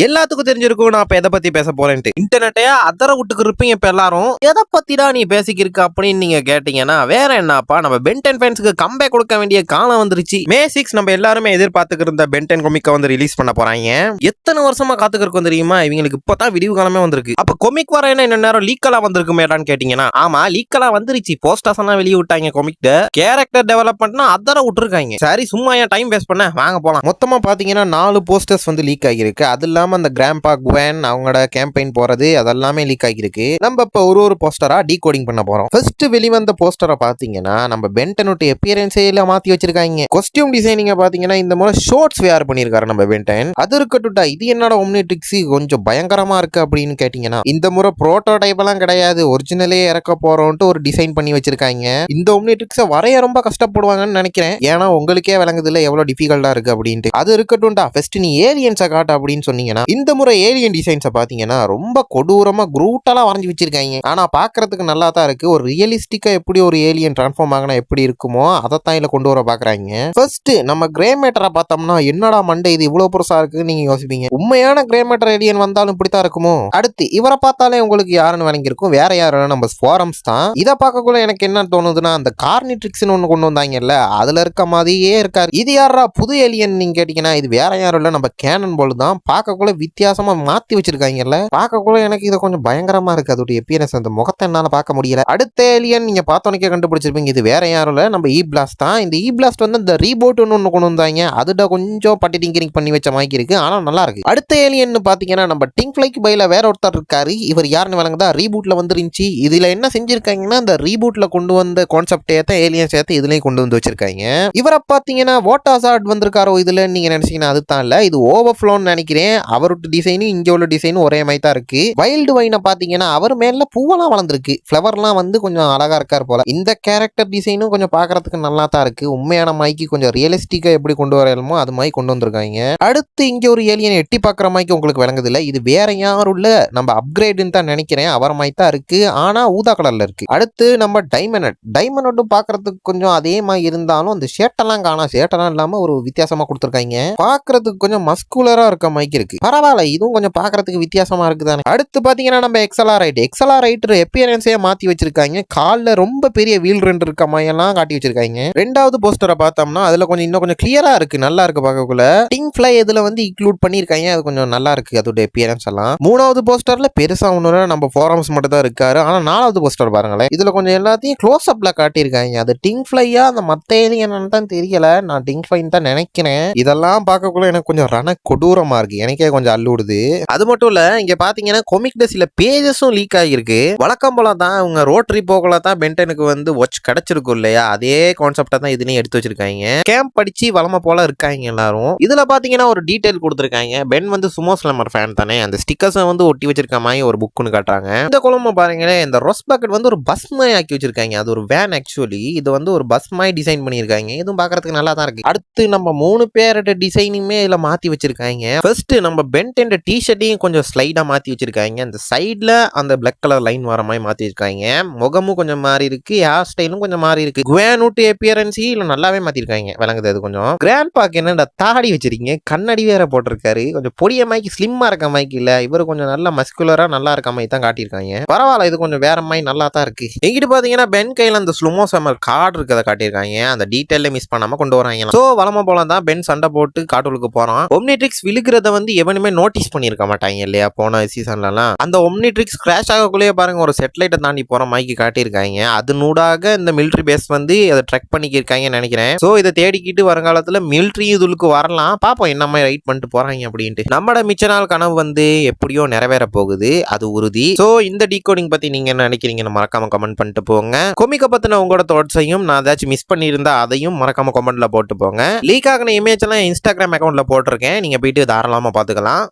எல்லாத்துக்கும் தெரிஞ்சிருக்கும் நான் இப்ப எதை பத்தி பேச போறேன்ட்டு. இன்டர்நெட்டையா அதர விட்டுக்கு இருப்பீங்க இப்ப எல்லாரும். எதை பத்திடா நீ பேசிக்கிருக்க அப்படின்னு நீங்க கேட்டீங்கன்னா வேற என்னப்பா, நம்ம பென்டென் ஃபேன்ஸ்க்கு கம்பேக் கொடுக்க வேண்டிய காலம் வந்துருச்சு. மே 6 நம்ம எல்லாருமே எதிர்பார்த்துக்கு இருந்த பென்டென் கொமிக்க வந்து ரிலீஸ் பண்ண போறாங்க. எத்தனை வருஷமா காத்துக்கிருக்கும் தெரியுமா? இவங்களுக்கு இப்பதான் விடிவு காலமே வந்திருக்கு. அப்ப கொமிக் வர என்ன நேரம் லீக்கலா வந்திருக்குமேடான்னு கேட்டீங்கன்னா ஆமா, லீக்கலா வந்துருச்சு. போஸ்டர்ஸ் எல்லாம் வெளியே விட்டாங்க. கொமிக் கேரக்டர் டெவலப்மெண்ட்னா அதர விட்டுருக்காங்க. சரி, சும்மா ஏன் டைம் வேஸ்ட் பண்ண, வாங்க போலாம். மொத்தமா பாத்தீங்கன்னா 4 போஸ்டர்ஸ் வந்து லீக் ஆகிருக்கு. அது இல்லாம அந்த கிராம்பா குவன் அவங்களோட கேம்பெயின் போறது அதெல்லாமே லீக் ஆகிருக்கு. நம்ம இப்ப ஒரு போஸ்டரா டீகோடிங் பண்ண போறோம். ஃபர்ஸ்ட் வெளிவந்த போஸ்டரை பாத்தீங்கன்னா நம்ம பென்டனோட அப்பியரன்ஸையில மாத்தி வச்சிருக்காங்க. காஸ்டியூம் டிசைனிங்க பாத்தீங்கன்னா இந்த முறை ஷோர்ட்ஸ் வேர் பண்ணிருக்காரு நம்ம பென்டன். அது இருக்கட்டும்டா, இது என்னோட ஒம்னிட்ரிக்ஸ் கொஞ்சம் பயங்கரமா இருக்கு அப்படின்னு கேட்டீங்கன்னா இந்த முறை புரோட்டோடைப் எல்லாம் கிடையாது, ஒரிஜினலே இறக்க போறோம்ட்டு ஒரு டிசைன் பண்ணி வச்சிருக்காங்க. இந்த ஒம்னிட்ரிக்ஸை வரைய ரொம்ப கஷ்டப்படுவாங்கன்னு நினைக்கிறேன். ஏன்னா உங்களுக்கே விளங்குதுல எவ்வளவு டிஃபிகல்ட்டா இருக்கு அப்படின்ட்டு. அது இருக்கட்டும்டா, ஃபர்ஸ்ட் நீ ஏலியன்ஸை காட்டு அப்படின்னு சொன்னீங்கன்னா இந்த முறை ஏலியன் டிசைன்ஸை பாத்தீங்கன்னா ரொம்ப கொடூரமா குரூட்டலா வரைஞ்சு வச்சிருக்காங்க. ஆனா பாக்குறதுக்கு நல்லா தான் இருக்கு. ஒரு ரியலிஸ்டிக்கா எப்படி ஒரு ஏலியன் டிரான்ஸ்ஃபார்ம் ஆகினா எப்படி இருக்குமோ அதைத்தான் இதுல கொண்டு வர பாக்குறாங்க. ஃபர்ஸ்ட் நம்ம கிரே மேட்டரை பார்த்தோம்னா என்னடா மண்டை இது இவ்வளவு பெருசா இருக்குன்னு நீங்க யோசிப்பீங்க. உண்மையான கிரே மேட்டர் ஏலியன் வந்தாலும் இப்படித்தான் இருக்குமோ? அடுத்து இவரை பார்த்தாலே உங்களுக்கு யாருன்னு விளங்கிருக்கும். வேற யாரும் நம்ம ஸ்வாரம்ஸ் தான். இதை பார்க்கக்குள்ள எனக்கு என்ன தோணுதுன்னா அந்த கார்னிட்ரிக்ஸ்னு ஒண்ணு கொண்டு வந்தாங்கல்ல, அதுல இருக்க மாதிரியே இருக்காரு. இது யாரா புது ஏலியன் நீங்க கேட்டீங்கன்னா இது வேற யாரும் இல்ல, நம்ம கேனன் போல் தான். பார்க்கக்குள்ள வித்தியாசமா மாத்தி வச்சிருக்காங்கல்ல, பார்க்கக்குள்ள எனக்கு இது கொஞ்சம் பயங்கரமா இருக்கு. அதோட அப்பியரன்ஸ், அந்த முகத்தை என்னால பார்க்க முடியல. அடுத்த ஏலியன் நீங்க பார்த்தோன்னே கண்டுபிடிச்சிருப்பீங்க. இது வேற யாரும் இல்ல, நம்ம இ பிளாஸ்ட் தான். இந்த இ பிளாஸ்ட் வந்து இந்த ரீபோட் ஒன்னு கொண்டு வந்தாங்க. அதுட கொஞ்சம் பட்டி டிங்கரிங் பண்ணி வச்ச மாதிரி இருக்கு, ஆனா நல்லா இருக்கு. அடுத்த ஏலியன் பாத்தீங்கன்னா நம்ம டிங் ஃபிளைக்கு பையில வேற ஒருத்தர் இருக்காரு. இவர் யாருன்னு விளங்குதா? ரீபூட்ல வந்துருந்துச்சு. இதுல என்ன செஞ்சிருக்காங்கன்னா இந்த ரீபூட்ல கொண்டு வந்த கான்செப்ட் ஏத்த ஏலியன் சேர்த்து இதுலயும் கொண்டு வந்து வச்சிருக்காங்க. இவரை பாத்தீங்கன்னா வாட்டாசார்ட் வந்திருக்காரோ இதுல நீங்க நினைச்சீங்கன்னா அதுதான் இல்ல, இது ஓவர்ஃப்ளோன்னு நினைக்கிறேன். அவரோட டிசைனும் இங்க உள்ள டிசைனும் ஒரே மாதிரி தான் இருக்கு. வைல்டு வைனை பாத்தீங்கன்னா அவர் மேல பூவெல்லாம் வளர்ந்துருக்கு. ஃபிளவர்லாம் வந்து கொஞ்சம் அழகா இருக்காரு போல. இந்த கேரக்டர் டிசைனும் கொஞ்சம் பாக்குறதுக்கு நல்லா தான் இருக்கு. உண்மையான மைக்கு கொஞ்சம் ரியலிஸ்டிக்கா எப்படி கொண்டு வரணுமோ அது மாதிரி கொண்டு வந்திருக்காங்க. அடுத்து இங்க ஒரு ஏலியன் எட்டி பாக்குற மாதிரி உங்களுக்கு விளங்குது இல்ல, இது வேற யாரும் இல்ல, நம்ம அப்கிரேடுன்னு தான் நினைக்கிறேன். அவர் மாதிரி தான் இருக்கு, ஆனா ஊதா கலர்ல இருக்கு. அடுத்து நம்ம டைமண்ட் பாக்குறதுக்கு கொஞ்சம் அதே மாதிரி இருந்தாலும் அந்த ஷேட்டெல்லாம் காணா, ஷேட்டெல்லாம் இல்லாம ஒரு வித்தியாசமா கொடுத்துருக்காங்க. பாக்குறதுக்கு கொஞ்சம் மஸ்குலரா இருக்க மாதிரி இருக்கு. பரவாயில்ல, இதுவும் கொஞ்சம் பாக்குறதுக்கு வித்தியாசமா இருக்குதானே. அடுத்து பாத்தீங்கன்னா நம்ம எக்ஸலாரைட்டர் அப்பியரன்ஸே மாத்தி வச்சிருக்காங்க. கால்ல ரொம்ப பெரிய வீல் ரெண்டு இருக்க மாதிரி எல்லாம் காட்டி வச்சிருக்காங்க. ரெண்டாவது போஸ்டரை பார்த்தோம்னா அதுல கொஞ்சம் இன்னும் கொஞ்சம் கிளியரா இருக்கு, நல்லா இருக்கு பார்க்கக்குள்ள. டிங் ஃபிளை இதுல வந்து இன்க்ளூட் பண்ணிருக்காங்க, அது கொஞ்சம் நல்லா இருக்கு அதோட அப்பியரன்ஸ் எல்லாம். மூணாவது போஸ்டர்ல பெருசா ஒண்ணு நம்ம ஃபோரம்ஸ் மட்டும் தான் இருக்காரு. ஆனா நாலாவது போஸ்டர் பாருங்களேன், இதுல கொஞ்சம் எல்லாத்தையும் க்ளோஸ் அப்ல காட்டியிருக்காங்க. அது டிங் ஃபிளையா அந்த மத்த ஏலியன்னு தான் தெரியல, நான் டிங் ஃபிளைன்னு தான் நினைக்கிறேன். இதெல்லாம் பார்க்கக்குள்ள எனக்கு கொஞ்சம் ரண கொடூரமா இருக்கு, எனக்கே கொஞ்சம் அல்லுடுது. அது மட்டும் இல்ல, இங்க பாத்தீங்கன்னா கொமிக்ல சில பேஜஸும் லீக் ஆகிருக்கு. வழக்கம் போல தான் அவங்க ரோட்டரி போகல தான் பென்டனுக்கு வந்து வாட்ச் கிடைச்சிருக்கும் இல்லையா, அதே கான்செப்டா தான் இதுலயும் எடுத்து வச்சிருக்காங்க. கேம்ப் படிச்சு வளம போல இருக்காங்க எல்லாரும். இதுல பாத்தீங்கன்னா ஒரு டீடைல் கொடுத்திருக்காங்க. பென் வந்து சுமோ ஸ்லம்மர் ஃபேன் தானே, அந்த ஸ்டிக்கர்ஸ் வந்து ஒட்டி வச்சிருக்க மாதிரி ஒரு புக்னு காட்டுறாங்க. இந்த குழம்பு பாருங்களேன், இந்த ரொஸ் பக்கெட் வந்து ஒரு பஸ் மாதிரி ஆக்கி வச்சிருக்காங்க. அது ஒரு வேன் ஆக்சுவலி, இது வந்து ஒரு பஸ் மாதிரி டிசைன் பண்ணிருக்காங்க. இதுவும் பாக்குறதுக்கு நல்லா தான் இருக்கு. அடுத்து நம்ம 3 பேரோட டிசைனுமே இதுல மாத்தி வச்சிருக்காங்க. ஃபர்ஸ்ட் நம்ம பென்டென் டி-ஷர்ட்டையும் கொஞ்சம் ஸ்லைடா மாத்தி வச்சிருக்காங்க. அந்த சைட்ல அந்த பிளாக் கலர் லைன் வர மாதிரி மாத்தி வச்சிருக்காங்க. முகமும் கொஞ்சம் மாறி இருக்கு, ஹேர் ஸ்டைலும் கொஞ்சம் மாறி இருக்கு. குவானூட் அப்பியரன்ஸ் இல்ல நல்லாவே மாத்திருக்காங்க, விளங்குது. அது கொஞ்சம் கிராண்ட் பாக்கு என்ன தாடி வச்சிருக்கீங்க, கண்ணாடி வேற போட்டிருக்காரு. கொஞ்சம் பொடிய மைக்கு ஸ்லிம்மா இருக்க மைக்கு இல்ல, இவரு கொஞ்சம் நல்ல மஸ்குலரா நல்லா இருக்க மாதிரி தான் காட்டியிருக்காங்க. பரவாயில்ல, இது கொஞ்சம் வேற மாதிரி நல்லா தான் இருக்கு. எங்கிட்ட பாத்தீங்கன்னா பென் கையில அந்த ஸ்லுமோ சம்மர் கார்டு இருக்கதை காட்டியிருக்காங்க. அந்த டீடைல்ல மிஸ் பண்ணாம கொண்டு வராங்க. சோ வளம போல தான் பென் சண்டை போட்டு காட்டுலுக்கு போறான். ஒம்னிட்ரிக்ஸ் விழுகிறத வந்து எவனுமே நோட்டீஸ் பண்ணிருக்க மாட்டாங்க இல்லையா போன சீசன்லாம். அந்த ஒம்னிட்ரிக்ஸ் கிராஷ் ஆகக்குள்ளேயே பாருங்க ஒரு செட்டலைட்டை தாண்டி போற மாதிரி காட்டியிருக்காங்க. அது நூடாக இந்த மிலிட்டரி பேஸ் வந்து அதை ட்ரெக் பண்ணிக்கிருக்காங்கன்னு நினைக்கிறேன். சோ இதை தேடிக்கிட்டு வருங்காலத்துல மிலிட்டரி இதுக்கு வரலாம், பாப்போம் என்ன மாதிரி ரைட் பண்ணிட்டு போறாங்க அப்படின்ட்டு. நம்மட மிச்ச நாள் கனவு வந்து எப்படியோ நிறைவேற போகுது, அது உறுதி. சோ இந்த டீகோடிங் பத்தி நீங்க என்ன நினைக்கிறீங்கன்னு மறக்காம கமெண்ட் பண்ணிட்டு போங்க. கொமிக்க பத்தின உங்களோட தாட்ஸையும், நான் ஏதாச்சும் மிஸ் பண்ணியிருந்தா அதையும் மறக்காம கமெண்ட்ல போட்டு போங்க. லீக் ஆகின இமேஜ் எல்லாம் இன்ஸ்டாகிராம் அக்கௌண்ட்ல போட்டிருக்கேன், நீங்க போயிட்டு தாராளமா பாத்துக்கலாம்.